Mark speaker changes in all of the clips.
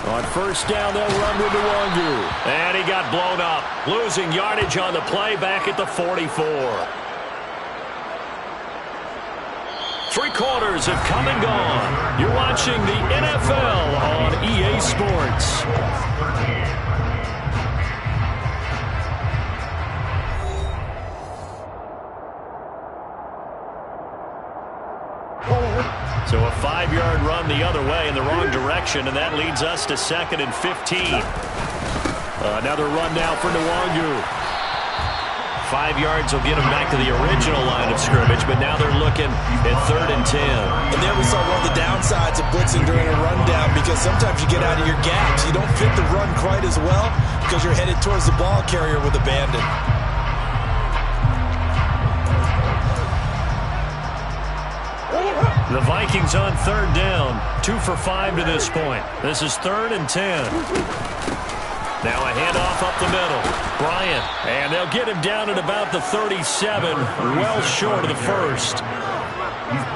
Speaker 1: On first down, they'll run with Nwangu. And he got blown up. Losing yardage on the play back at the 44. 3 quarters have come and gone. You're watching the NFL on EA Sports. So a 5-yard run the other way in the wrong direction, and that leads us to 2nd and 15. Another run now for Nwangu. 5 yards will get him back to the original line of scrimmage, but now they're looking at 3rd and 10.
Speaker 2: And there we saw one of the downsides of blitzing during a rundown, because sometimes you get out of your gaps. You don't fit the run quite as well because you're headed towards the ball carrier with abandon.
Speaker 1: The Vikings on 3rd down, 2 for 5 to this point. This is 3rd and 10. Now a handoff up the middle. Bryant, and they'll get him down at about the 37, well short of the first.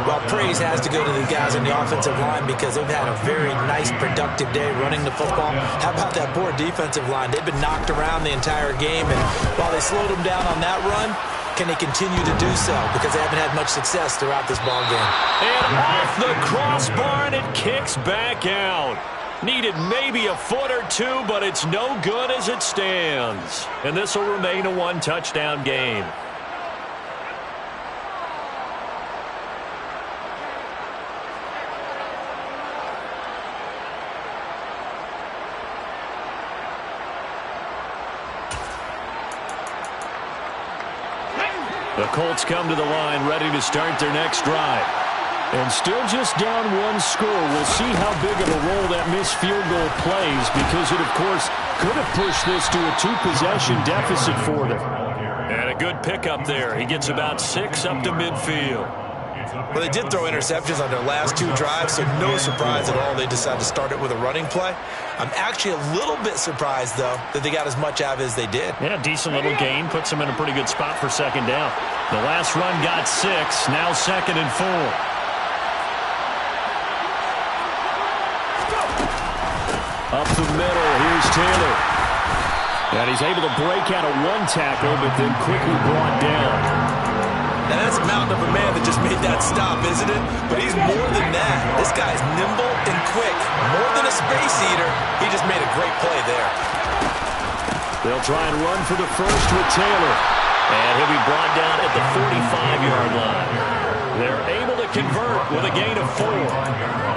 Speaker 2: Well, praise has to go to the guys on the offensive line because they've had a very nice, productive day running the football. How about that poor defensive line? They've been knocked around the entire game, and while they slowed them down on that run, can they continue to do so? Because they haven't had much success throughout this ball game.
Speaker 1: And off the crossbar, and it kicks back out. Needed maybe a foot or two, but it's no good as it stands. And this will remain a 1-touchdown game. The Colts come to the line ready to start their next drive. And still just down 1 score. We'll see how big of a role that missed field goal plays, because it, of course, could have pushed this to a 2-possession deficit for them. And a good pickup there. He gets about 6 up to midfield.
Speaker 2: Well, they did throw interceptions on their last 2 drives, so no surprise at all they decided to start it with a running play. I'm actually a little bit surprised, though, that they got as much out of it as they did.
Speaker 1: Yeah, decent little gain. Puts them in a pretty good spot for 2nd down. The last run got 6. Now 2nd and 4. Up the middle, here's Taylor. And he's able to break out of 1 tackle, but then quickly brought down.
Speaker 2: Now that's a mountain of a man that just made that stop, isn't it? But he's more than that. This guy's nimble and quick. More than a space eater, he just made a great play there.
Speaker 1: They'll try and run for the first with Taylor. And he'll be brought down at the 45-yard line. They're able to convert with a gain of 4.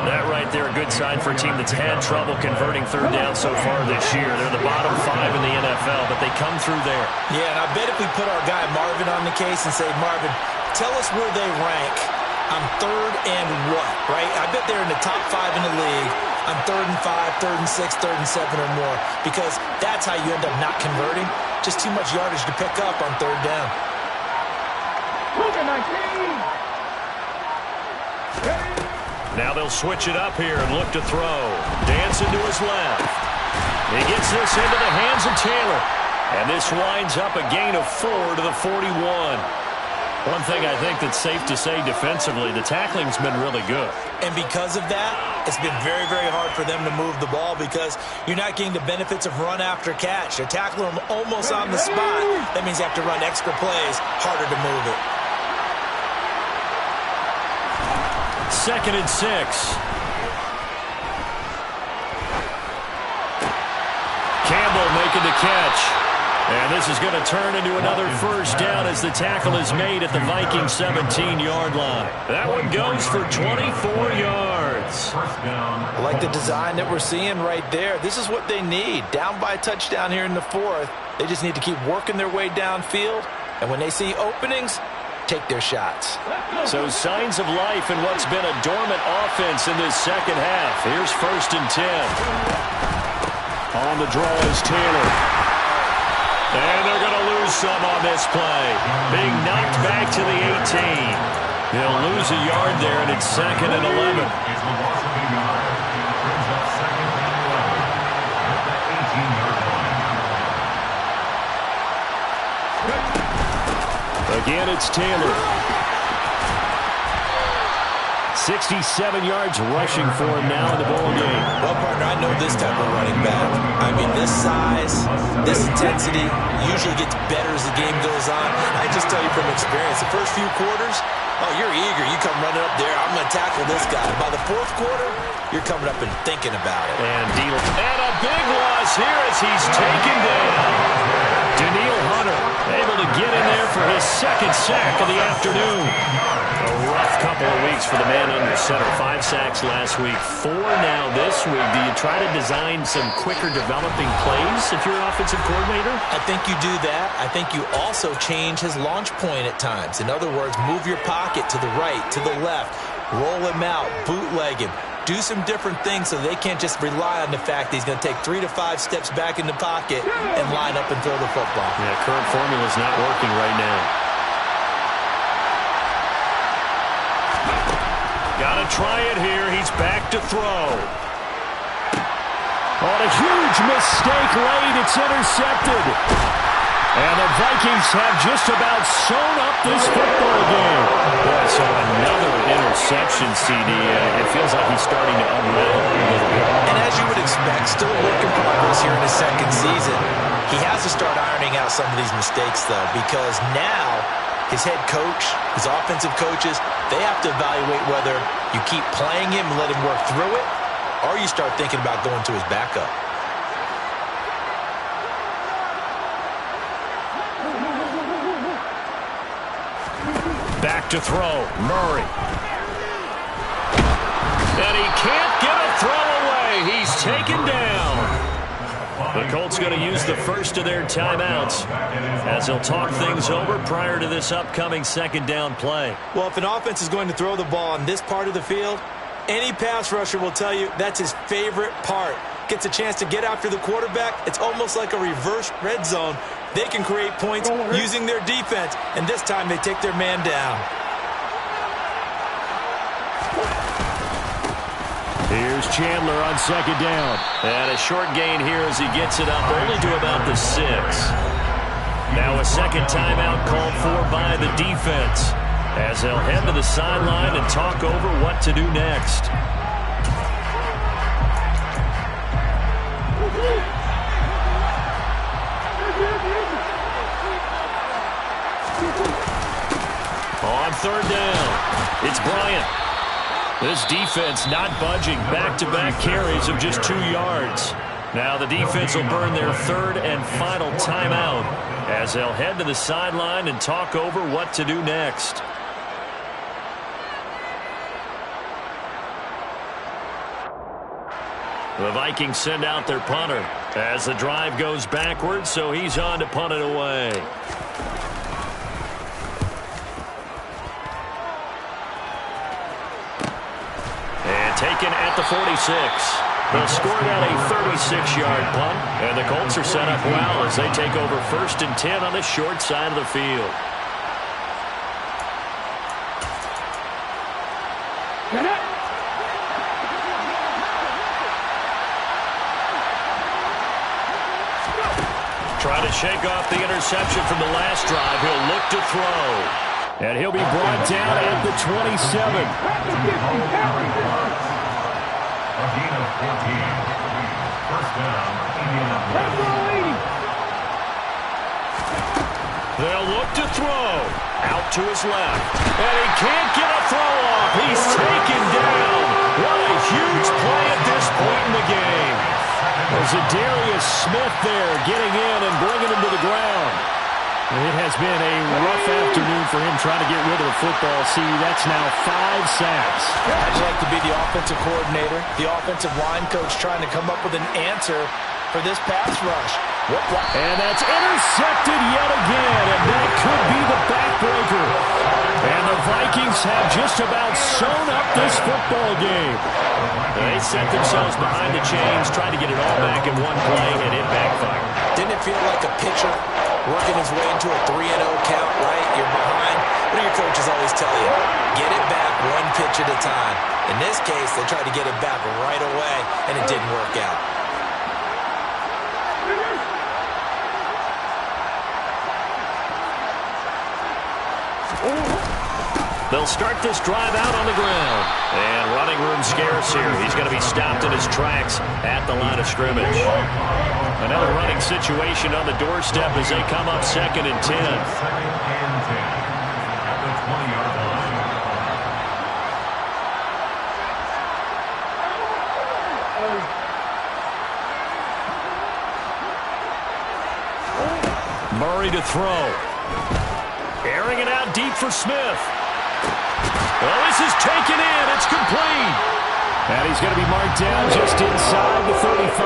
Speaker 1: That right there, a good sign for a team that's had trouble converting 3rd down so far this year. They're the bottom 5 in the NFL, but they come through there.
Speaker 2: Yeah, and I bet if we put our guy Marvin on the case and say, Marvin, tell us where they rank on 3rd and what, right? I bet they're in the top 5 in the league on 3rd and 5, 3rd and 6, 3rd and 7 or more, because that's how you end up not converting. Just too much yardage to pick up on 3rd down.
Speaker 1: Now they'll switch it up here and look to throw. Dancing to his left. He gets this into the hands of Taylor. And this winds up a gain of 4 to the 41. One thing I think that's safe to say defensively, the tackling's been really good.
Speaker 2: And because of that, it's been very, very hard for them to move the ball because you're not getting the benefits of run after catch. They're tackling them almost on the spot. That means you have to run extra plays, harder to move it.
Speaker 1: 2nd and 6. Campbell making the catch. And this is going to turn into another first down as the tackle is made at the Vikings 17-yard line. That one goes for 24 yards.
Speaker 2: I like the design that we're seeing right there. This is what they need. Down by a touchdown here in the 4th. They just need to keep working their way downfield. And when they see openings, take their shots.
Speaker 1: So signs of life in what's been a dormant offense in this second half. Here's 1st and 10. On the draw is Taylor. And they're going to lose some on this play. Being knocked back to the 18. They'll lose a yard there, and it's 2nd and 11. Again, it's Taylor. 67 yards rushing for him now in the ball game.
Speaker 2: Well, partner, I know this type of running back. I mean, this size, this intensity usually gets better as the game goes on. I just tell you from experience, the first few quarters, oh, you're eager. You come running up there. I'm going to tackle this guy. By the fourth quarter, you're coming up and thinking about it.
Speaker 1: And a big loss here as he's taken down. Daniil Hunter able to get in there for his second sack of the afternoon. A rough couple of weeks for the man under center. 5 sacks last week, 4 now this week. Do you try to design some quicker developing plays if you're an offensive coordinator?
Speaker 2: I think you do that. I think you also change his launch point at times. In other words, move your pocket to the right, to the left, roll him out, bootleg him. Do some different things so they can't just rely on the fact that he's going to take 3 to 5 steps back in the pocket and line up and throw the football.
Speaker 1: Yeah, current formula is not working right now. Got to try it here. He's back to throw. On a huge mistake late. It's intercepted. And the Vikings have just about sewn up this football game. Boy, so another interception, CD. It feels like he's starting to unravel a little bit.
Speaker 2: And as you would expect, still a work in progress here in his second season. He has to start ironing out some of these mistakes, though, because now his head coach, his offensive coaches, they have to evaluate whether you keep playing him and let him work through it, or you start thinking about going to his backup.
Speaker 1: Back to throw, Murray. And he can't get a throw away. He's taken down. The Colts going to use the first of their timeouts as they'll talk things over prior to this upcoming second down play.
Speaker 2: Well, if an offense is going to throw the ball on this part of the field, any pass rusher will tell you that's his favorite part. Gets a chance to get after the quarterback. It's almost like a reverse red zone. They can create points using their defense, and this time they take their man down.
Speaker 1: Here's Chandler on second down. And a short gain here as he gets it up only to about the 6. Now a second timeout called for by the defense as they'll head to the sideline and talk over what to do next. On third down, it's Bryant. This defense not budging. Back-to-back carries of just 2 yards. Now the defense will burn their third and final timeout as they'll head to the sideline and talk over what to do next. The Vikings send out their punter as the drive goes backwards, so he's on to punt it away. And taken at the 46. They'll score down a 36-yard punt, and the Colts are set up well as they take over 1st and 10 on the short side of the field. Try to shake off the interception from the last drive. He'll look to throw. And he'll be brought down at the 27. They'll look to throw. Out to his left. And he can't get a throw off. He's taken down. What a huge play at this point in the game. There's a Darius Smith there getting in and bringing him to the ground. It has been a rough afternoon for him trying to get rid of the football. See, that's now 5 sacks.
Speaker 2: I'd like to be the offensive coordinator, the offensive line coach trying to come up with an answer for this pass rush.
Speaker 1: And that's intercepted yet again, and that could be the backbreaker. And the Vikings have just about sewn up this football game. They set themselves behind the chains, trying to get it all back in one play, and it backfired.
Speaker 2: Didn't it feel like a pitcher working his way into a 3-0 count, right? You're behind. What do your coaches always tell you? Get it back one pitch at a time. In this case, they tried to get it back right away, and it didn't work out.
Speaker 1: They'll start this drive out on the ground. And running room scarce here. He's going to be stopped in his tracks at the line of scrimmage. Another running situation on the doorstep as they come up 2nd and 10. Murray to throw. Airing it out deep for Smith. Well, this is taken in. It's complete. And he's going to be marked down just inside the 35.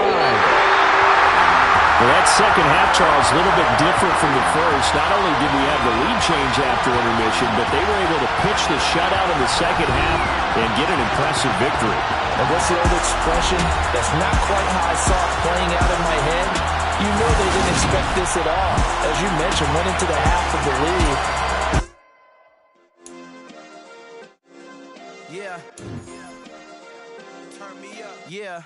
Speaker 1: Well, that second half, Charles, a little bit different from the first. Not only did we have the lead change after intermission, but they were able to pitch the shutout in the second half and get an impressive victory.
Speaker 2: And what's the old expression? That's not quite how I saw it playing out in my head. You know they didn't expect this at all. As you mentioned, went into the half of the lead.
Speaker 3: Yeah. Turn me up. Yeah.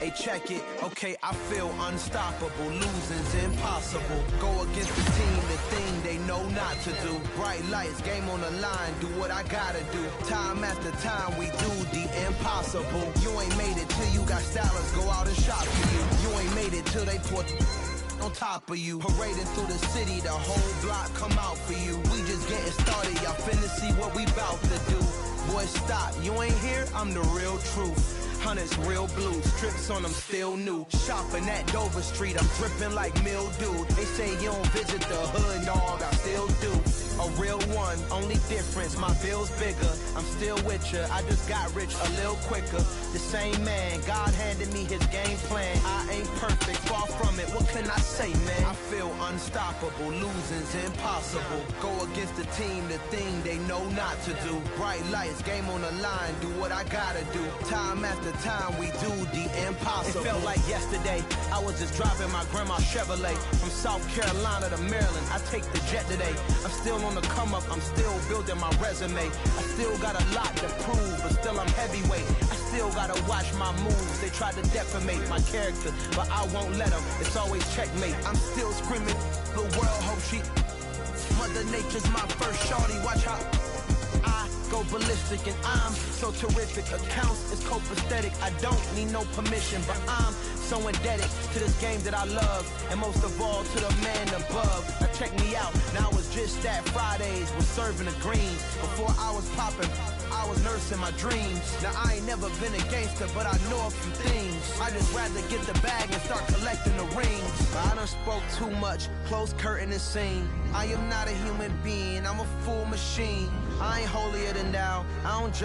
Speaker 3: Hey, check it. Okay, I feel unstoppable. Losing's impossible. Go against the team, the thing they know not to do. Bright lights, game on the line. Do what I gotta do. Time after time, we do the impossible. You ain't made it till you got stylists go out and shop for you. You ain't made it till they put on top of you. Parading through the city, the whole block come out for you. We just getting started, y'all finna see what we bout to do. Boy, stop, you ain't here, I'm the real truth. Hunters, real blue, strips on them still new. Shopping at Dover Street, I'm dripping like mildew. They say you don't visit the hood, dog, I still do. A real one, only difference, my bill's bigger. I'm still with ya, I just got rich a little quicker. The same man, God handed me his game plan. I ain't perfect, far from it, what can I say, man? I feel unstoppable, losing's impossible. Go against the team, the thing they know not to do. Bright lights, game on the line, do what I gotta do. Time after time, we do the impossible. It felt like yesterday, I was just driving my grandma's Chevrolet from South Carolina to Maryland. I take the jet today. I'm still on the come up, I'm still building my resume. I still got a lot to prove, but still I'm heavyweight. I still gotta watch my moves. They try to defamate my character, but I won't let them. It's always checkmate. I'm still screaming, the world hope she. Mother Nature's my first shorty. Watch how I go ballistic, and I'm so terrific. Accounts is copacetic. I don't need no permission, but I'm so indebted to this game that I love, and most of all to the man above. Now check me out. Now it's just that Fridays was serving the greens. Before I was popping, I was nursing my dreams. Now I ain't never been a gangster, but I know a few things. I just rather get the bag and start collecting the rings. But I done spoke too much. Close curtain and scene. I am not a human being. I'm a full machine. I ain't holier than thou. I don't judge.